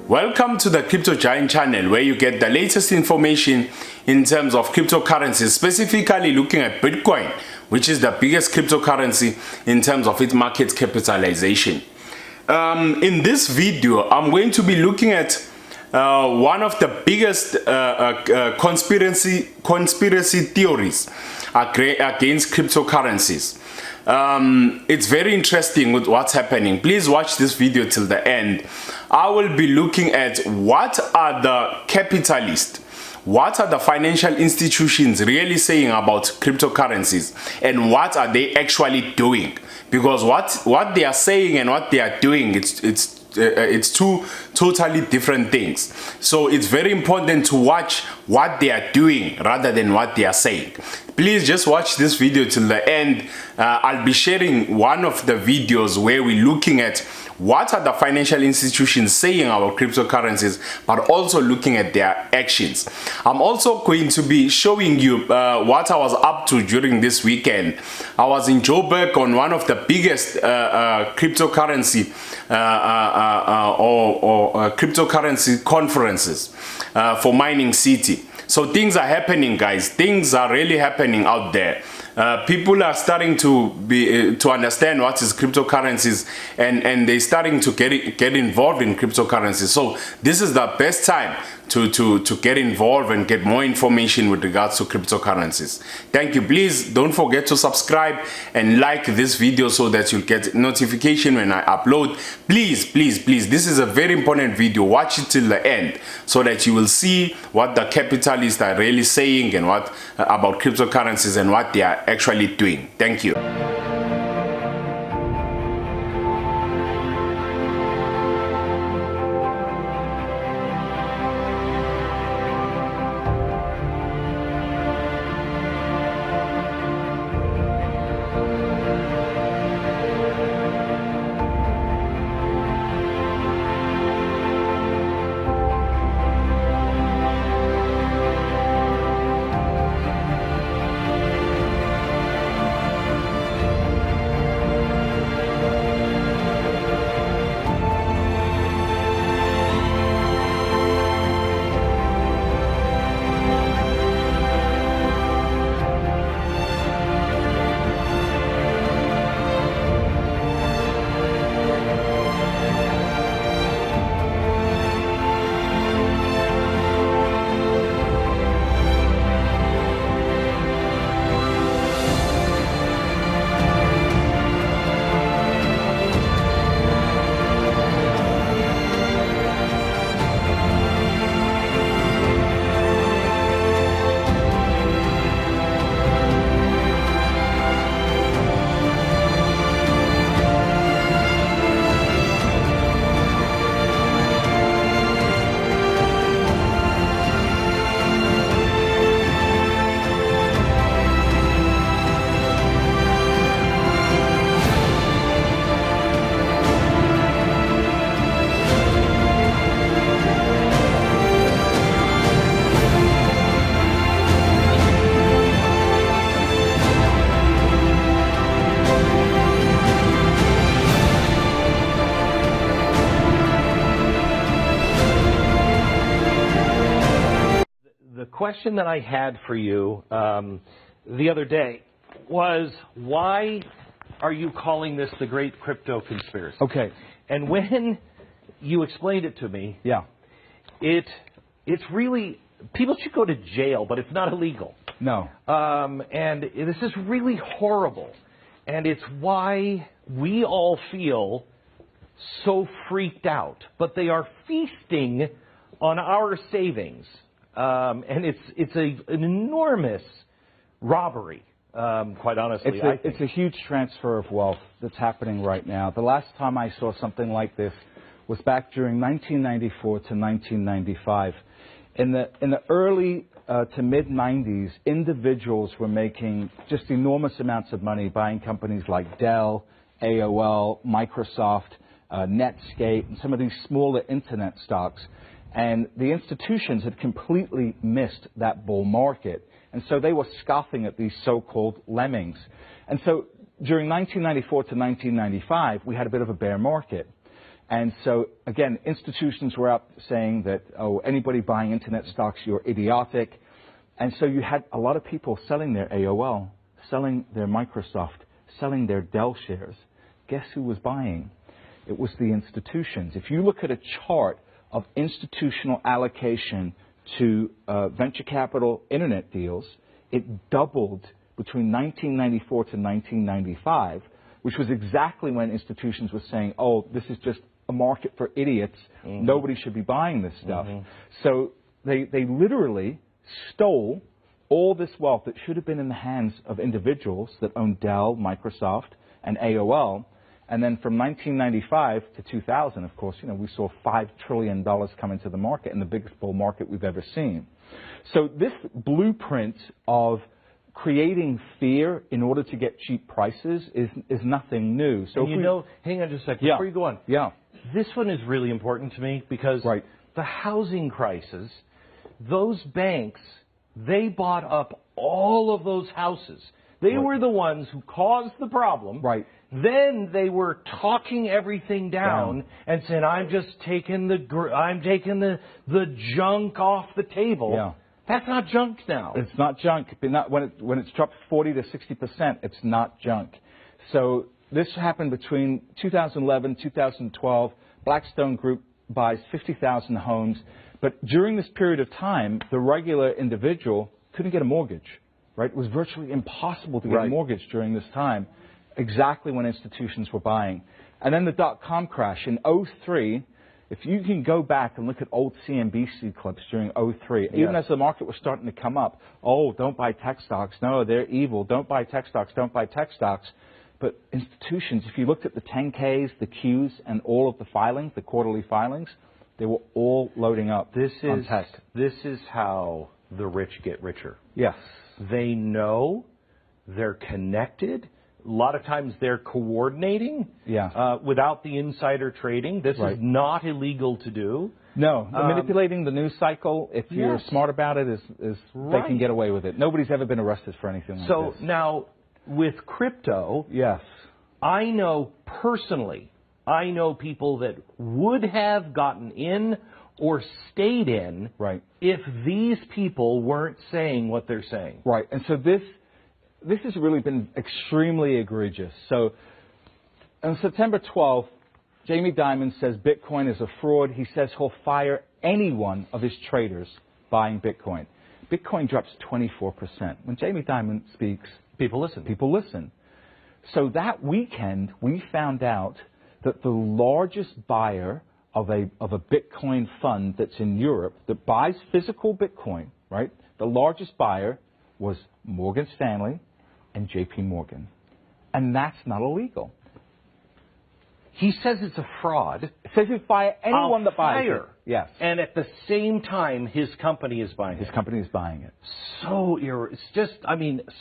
Welcome to the Crypto Giant channel, where you get the latest information in terms of cryptocurrencies, specifically looking at Bitcoin, which is the biggest cryptocurrency in terms of its market capitalization. In this video, I'm going to be looking at one of the biggest conspiracy theories against cryptocurrencies. It's very interesting with what's happening. Please watch this video till the end. I will be looking at what are the capitalists, what are the financial institutions really saying about cryptocurrencies, and what are they actually doing? Because what they are saying and what they are doing, it's two totally different things. So it's very important to watch what they are doing rather than what they are saying. Please just watch this video till the end. I'll be sharing one of the videos where we're looking at what are the financial institutions saying about cryptocurrencies, but also looking at their actions. I'm also going to be showing you what I was up to during this weekend. I was in Joburg on one of the biggest cryptocurrency cryptocurrency conferences for mining city. So things are happening, guys. Things are really happening out there. People are starting to understand what is cryptocurrencies, and they're starting to get involved in cryptocurrencies. So this is the best time to get involved and get more information with regards to cryptocurrencies. Thank you. Please don't forget to subscribe and like this video so that you'll get notification when I upload. Please, this is a very important video. Watch it till the end so that you will see what the capitalists are really saying and what about cryptocurrencies and what they are actually doing. Thank you. Question that I had for you the other day was, why are you calling this the Great Crypto Conspiracy? Okay. And when you explained it to me, yeah, it's really, people should go to jail, but it's not illegal. No. And this is really horrible. And it's why we all feel so freaked out. But they are feasting on our savings. And it's an enormous robbery, quite honestly. It's a huge transfer of wealth that's happening right now. The last time I saw something like this was back during 1994 to 1995. In the early to mid-90s, individuals were making just enormous amounts of money buying companies like Dell, AOL, Microsoft, Netscape, and some of these smaller internet stocks. And the institutions had completely missed that bull market. And so they were scoffing at these so-called lemmings. And so during 1994 to 1995, we had a bit of a bear market. And so, again, institutions were out saying that, oh, anybody buying internet stocks, you're idiotic. And so you had a lot of people selling their AOL, selling their Microsoft, selling their Dell shares. Guess who was buying? It was the institutions. If you look at a chart of institutional allocation to venture capital internet deals, it doubled between 1994 to 1995, which was exactly when institutions were saying, oh, this is just a market for idiots. Nobody should be buying this stuff. So they literally stole all this wealth that should have been in the hands of individuals that owned Dell, Microsoft, and AOL. And then from 1995 to 2000, of course, we saw $5 trillion come into the market, and the biggest bull market we've ever seen. So this blueprint of creating fear in order to get cheap prices is nothing new. So hang on just a second before you go on. Yeah. This one is really important to me because the housing crisis, those banks, they bought up all of those houses. They were the ones who caused the problem. Right. Then they were talking everything down and saying, I'm just taking the junk off the table. Yeah. That's not junk now. It's not junk. When it's dropped 40 to 60%, it's not junk. So this happened between 2011, 2012. Blackstone Group buys 50,000 homes. But during this period of time, the regular individual couldn't get a mortgage. Right? It was virtually impossible to get a mortgage during this time, exactly when institutions were buying. And then the dot-com crash in 2003. If you can go back and look at old CNBC clips during 2003, even as the market was starting to come up, oh, don't buy tech stocks. No, they're evil. Don't buy tech stocks. Don't buy tech stocks. But institutions, if you looked at the 10Ks, the Qs, and all of the filings, the quarterly filings, they were all loading up on tech. This is how the rich get richer. Yes. They know, they're connected. A lot of times they're coordinating without the insider trading. This is not illegal to do. No, manipulating the news cycle, if you're smart about it, is they can get away with it. Nobody's ever been arrested for anything like this. So now, with crypto, I know personally, people that would have gotten in or stayed in if these people weren't saying what they're saying. Right, and so this has really been extremely egregious. So on September 12th, Jamie Dimon says Bitcoin is a fraud. He says he'll fire any one of his traders buying Bitcoin. Bitcoin drops 24%. When Jamie Dimon speaks, people listen. People listen. So that weekend, we found out that the largest buyer of a Bitcoin fund that's in Europe that buys physical Bitcoin, right? The largest buyer was Morgan Stanley and JP Morgan. And that's not illegal. He says it's a fraud. It says you fire anyone that buys it. Yes. And at the same time, his company is buying it. His company is buying it. So it's just,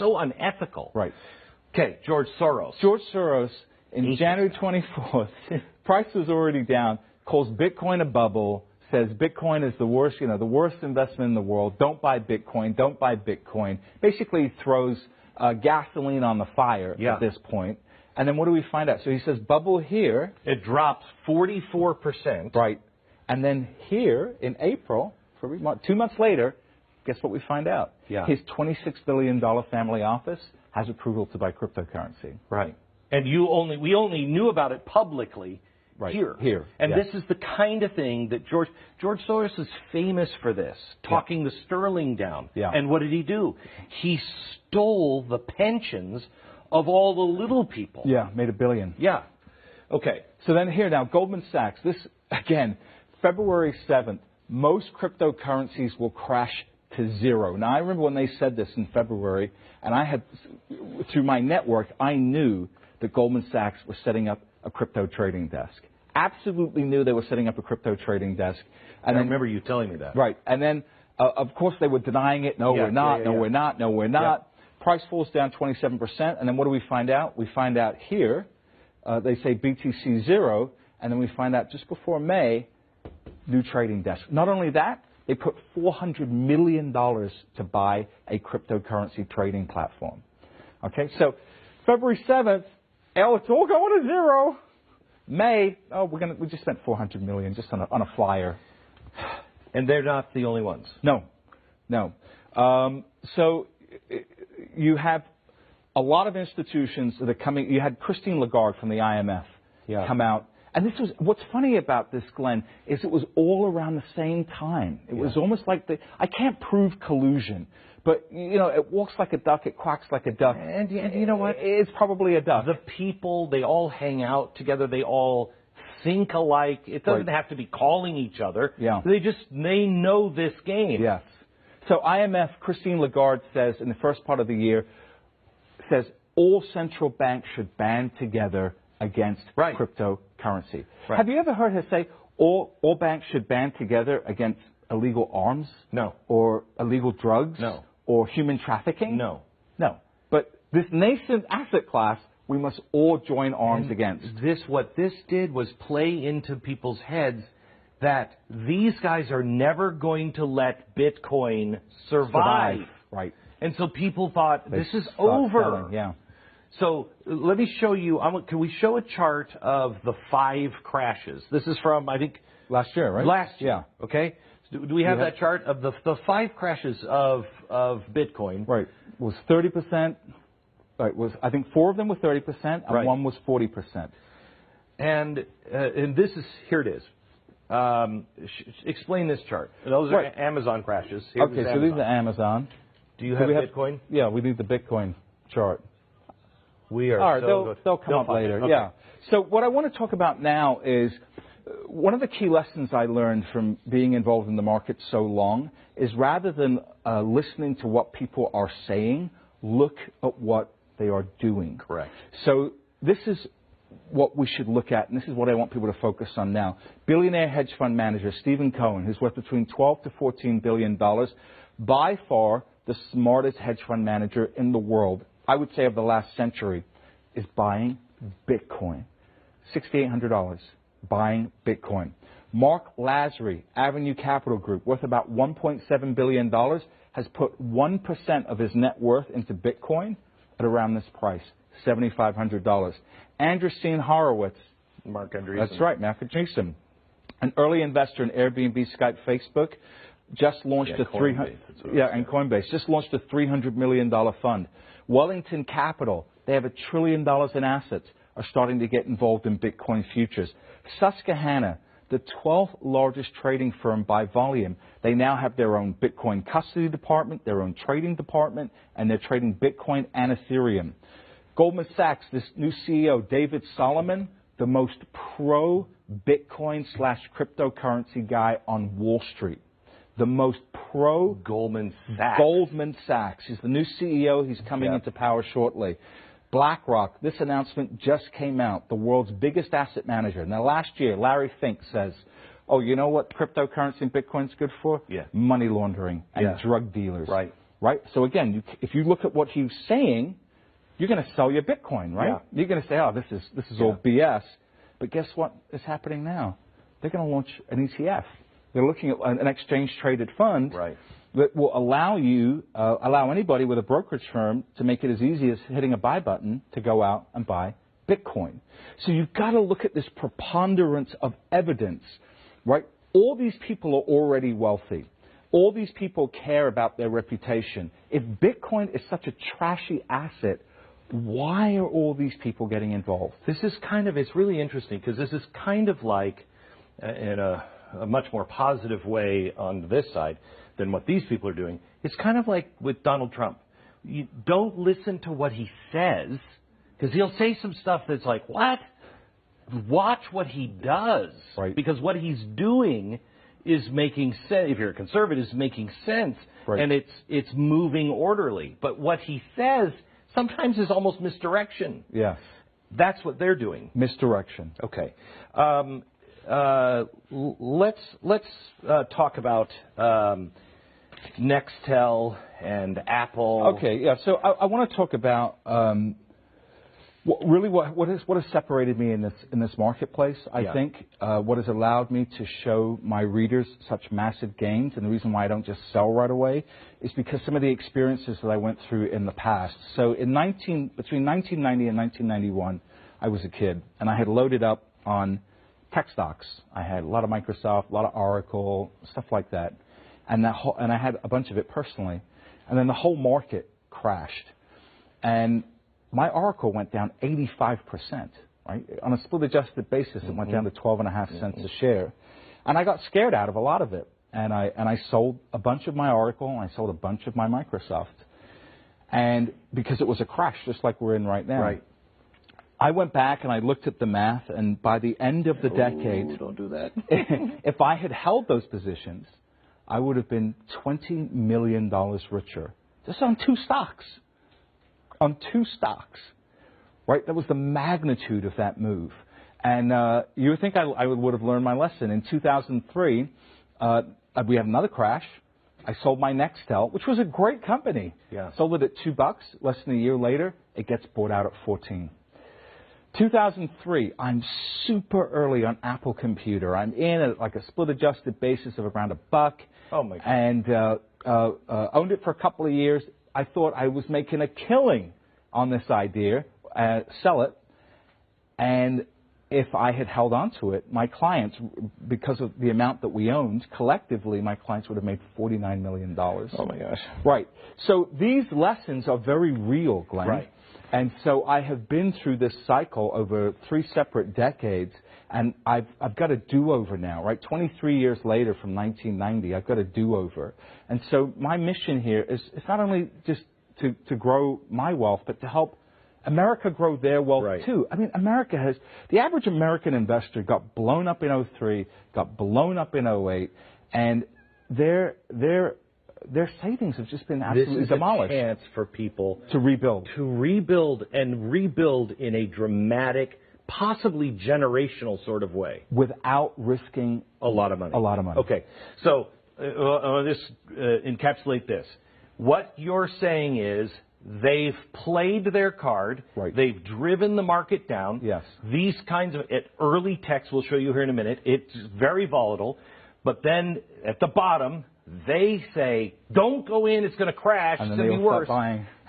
so unethical. Right. Okay, George Soros. George Soros, in January 24th, price was already down, calls Bitcoin a bubble, says Bitcoin is the worst, the worst investment in the world. Don't buy Bitcoin. Don't buy Bitcoin. Basically throws gasoline on the fire at this point. And then what do we find out? So he says bubble here. It drops 44%. Right. And then here in April, 2 months later, guess what we find out? Yeah. His $26 billion family office has approval to buy cryptocurrency. Right. And we only knew about it publicly here. And this is the kind of thing that George Soros is famous for this, talking the sterling down. Yeah. And what did he do? He stole the pensions of all the little people. Yeah, made $1 billion. Yeah. Okay. So then here now, Goldman Sachs, this, again, February 7th, most cryptocurrencies will crash to zero. Now, I remember when they said this in February, and I had, through my network, I knew that Goldman Sachs was setting up a crypto trading desk. Absolutely knew they were setting up a crypto trading desk. And I remember you telling me that. Right. And then, of course, they were denying it. No, we're not. No, we're not. No, we're not. Price falls down 27%. And then what do we find out? We find out here, they say BTC 0. And then we find out just before May, new trading desk. Not only that, they put $400 million to buy a cryptocurrency trading platform. Okay, so February 7th, it's all going to zero. May, we just spent $400 million just on a flyer. And they're not the only ones. No. So you have a lot of institutions that are coming. You had Christine Lagarde from the IMF come out. And this was, what's funny about this, Glenn, is it was all around the same time. It was almost like I can't prove collusion, but, you know, it walks like a duck, it quacks like a duck. And you know what? It's probably a duck. The people, they all hang out together, they all think alike. It doesn't have to be calling each other. Yeah. They know this game. Yes. So IMF, Christine Lagarde says in the first part of the year, says all central banks should band together against cryptocurrency. Right. Have you ever heard her say all banks should band together against illegal arms? No. Or illegal drugs? No. Or human trafficking? No. But this nascent asset class, we must all join arms against. What this did was play into people's heads that these guys are never going to let Bitcoin survive. Right. And so people thought, this is over. Yeah. So let me show you, can we show a chart of the 5 crashes? This is from, I think... Last year, right? Last year, okay? Do we have that chart of the 5 crashes of Bitcoin? Right. It was 30%. Right. I think 4 of them were 30% and 1 was 40%. And this is, here it is. Explain this chart. Those are Amazon crashes. So these are Amazon. Do you have Bitcoin? Yeah, we need the Bitcoin chart. We are. All right, they'll come up later. Okay. Yeah. So what I want to talk about now is one of the key lessons I learned from being involved in the market so long is rather than listening to what people are saying, look at what they are doing. Correct. So this is what we should look at, and this is what I want people to focus on now. Billionaire hedge fund manager Stephen Cohen, who's worth between $12 to $14 billion, by far the smartest hedge fund manager in the world, I would say of the last century, is buying Bitcoin. $6,800, buying Bitcoin. Mark Lazary, Avenue Capital Group, worth about $1.7 billion, has put 1% of his net worth into Bitcoin at around this price, $7,500. Andreessen Horowitz. Mark Andreessen. That's right, Mark Andreessen. An early investor in Airbnb, Skype, Facebook, just launched and Coinbase just launched a $300 million fund. Wellington Capital, they have $1 trillion in assets, are starting to get involved in Bitcoin futures. Susquehanna, the 12th largest trading firm by volume, they now have their own Bitcoin custody department, their own trading department, and they're trading Bitcoin and Ethereum. Goldman Sachs, this new CEO, David Solomon, the most pro-Bitcoin/cryptocurrency guy on Wall Street. The most pro Goldman Sachs. Goldman Sachs. He's the new CEO. He's coming into power shortly. BlackRock, this announcement just came out, the world's biggest asset manager. Now, last year, Larry Fink says, oh, you know what cryptocurrency and Bitcoin's good for? Money laundering and drug dealers. Right. So, again, if you look at what he's saying, you're going to sell your Bitcoin, right? You're going to say, oh, this is all BS. But guess what is happening now? They're going to launch an ETF. They're looking at an exchange-traded fund that will allow anybody with a brokerage firm to make it as easy as hitting a buy button to go out and buy Bitcoin. So you've got to look at this preponderance of evidence, right? All these people are already wealthy. All these people care about their reputation. If Bitcoin is such a trashy asset, why are all these people getting involved? This is it's really interesting because this is kind of like, in a much more positive way on this side than what these people are doing. It's kind of like with Donald Trump. You don't listen to what he says because he'll say some stuff that's like, what? Watch what he does. Right. Because what he's doing is making sense. If you're a conservative, it's making sense. Right. And it's moving orderly. But what he says sometimes is almost misdirection. Yeah. That's what they're doing. Misdirection. Okay. Let's talk about Nextel and Apple. Okay, yeah. So I want to talk about what has separated me in this marketplace. I think what has allowed me to show my readers such massive gains, and the reason why I don't just sell right away is because some of the experiences that I went through in the past. So between 1990 and 1991, I was a kid, and I had loaded up on tech stocks. I had a lot of Microsoft, a lot of Oracle, stuff like that. And I had a bunch of it personally. And then the whole market crashed. And my Oracle went down 85%, right? On a split-adjusted basis, it went down to 12.5 cents a share. And I got scared out of a lot of it. And I sold a bunch of my Oracle, and I sold a bunch of my Microsoft. And because it was a crash, just like we're in right now. Right. I went back and I looked at the math, and by the end of the decade, don't do that. if I had held those positions, I would have been $20 million richer. Just on 2 stocks. On 2 stocks. Right? That was the magnitude of that move. And you would think I would have learned my lesson. In 2003, we had another crash. I sold my Nextel, which was a great company. Yeah. Sold it at $2. Less than a year later, it gets bought out at 14. 2003, I'm super early on Apple Computer. I'm in at like a split-adjusted basis of around $1. Oh my God. And owned it for a couple of years. I thought I was making a killing on this idea, sell it. And if I had held on to it, my clients, because of the amount that we owned, collectively, my clients would have made $49 million. Oh my gosh. Right. So these lessons are very real, Glenn. Right. And so I have been through this cycle over 3 separate decades, and I've got a do-over now, right? 23 years later from 1990, I've got a do-over. And so my mission here is not only just to grow my wealth, but to help America grow their wealth too. I mean, the average American investor got blown up in 03, got blown up in 08, and their savings have just been absolutely demolished. This is a chance for people to rebuild. To rebuild and rebuild in a dramatic, possibly generational sort of way. Without risking a lot of money. A lot of money. Okay. So let's encapsulate this. What you're saying is they've played their card. Right. They've driven the market down. Yes. These kinds of early techs, we'll show you here in a minute, it's very volatile. But then at the bottom, they say, don't go in, it's going to crash, it's going to be worse.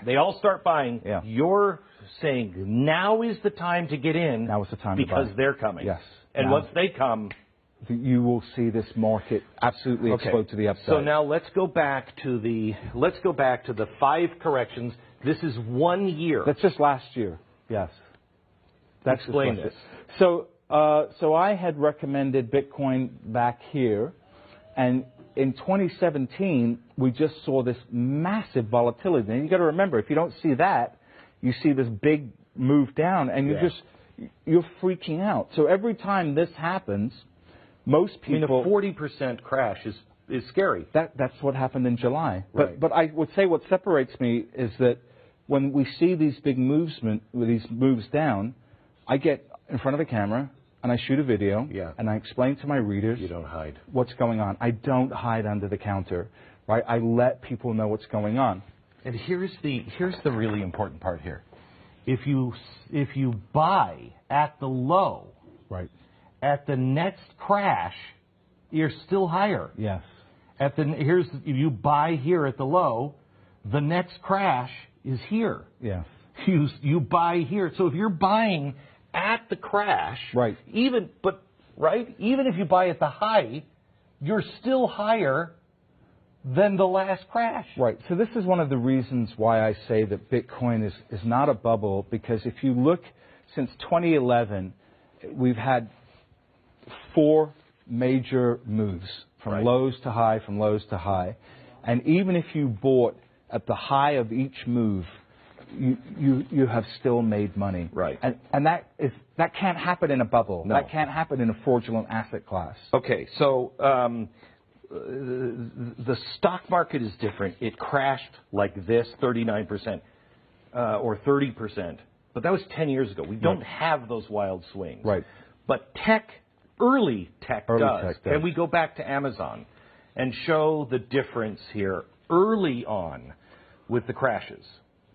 They all start buying. Yeah. You're saying now is the time to get in. Now is the time to buy. Because they're coming. Yes. And once they come, you will see this market absolutely explode to the upside. So now let's go back to the 5 corrections. This is 1 year. That's just last year. Yes. That's Explain this. So I had recommended Bitcoin back here, and in 2017 we just saw this massive volatility. And you got to remember, if you don't see that, you see this big move down, and you're freaking out. So every time this happens, most people. I mean, a 40% crash is scary. That's what happened in July. Right. But I would say what separates me is that when we see these big these moves down, I get in front of the camera and I shoot a video and I explain to my readers. You don't hide. What's going on. I don't hide under the counter, right? I let people know what's going on. And here's the really important part here. If you buy at the low, right, at the next crash, you're still higher. Yes. If you buy here at the low, the next crash is here. Yes. You buy here. So if you're buying at the crash, even if you buy at the high, you're still higher than the last crash. Right. So this is one of the reasons why I say that Bitcoin is not a bubble, because if you look since 2011, we've had 4 major moves from lows to high, from lows to high. And even if you bought at the high of each move, you have still made money. Right. And that can't happen in a bubble. No. That can't happen in a fraudulent asset class. Okay, so the stock market is different. It crashed like this, 39% or 30%. But that was 10 years ago. We don't have those wild swings. Right. But early tech does. And we go back to Amazon and show the difference here early on with the crashes.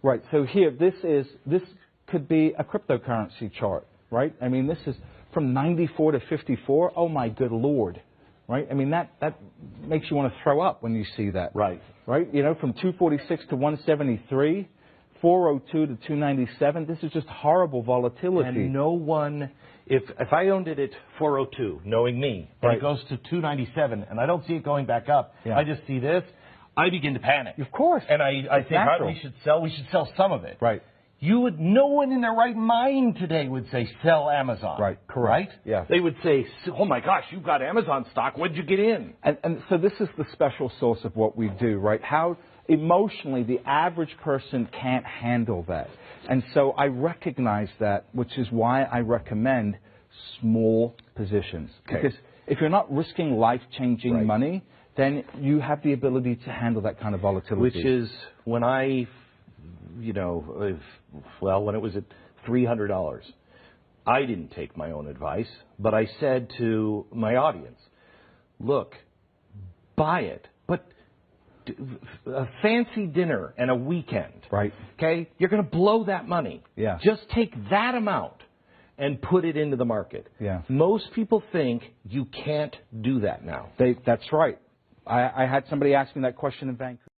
Right. So here, this could be a cryptocurrency chart, right? I mean, this is from 94 to 54. Oh my good Lord, right? I mean, that makes you want to throw up when you see that. Right. Right. You know, from 246 to 173, 402 to 297. This is just horrible volatility. And no one, if I owned it at 402, knowing me, and Right. it goes to 297, and I don't see it going back up, Yeah. I just see this, I begin to panic. Of course. And I think, natural. we should sell some of it. Right. No one in their right mind today would say sell Amazon. Right, correct. Right? Yeah. They would say, oh my gosh, you've got Amazon stock, when'd you get in? And so this is the special source of what we do, right? How emotionally the average person can't handle that. And so I recognize that, which is why I recommend small positions. Okay. Because if you're not risking life-changing Right. money, then you have the ability to handle that kind of volatility. Which is when I, when it was at $300, I didn't take my own advice, but I said to my audience, look, buy it, but a fancy dinner and a weekend, Right. okay, you're going to blow that money. Yeah. Just take that amount and put it into the market. Yeah. Most people think you can't do that now. That's right. I had somebody ask me that question in Vancouver.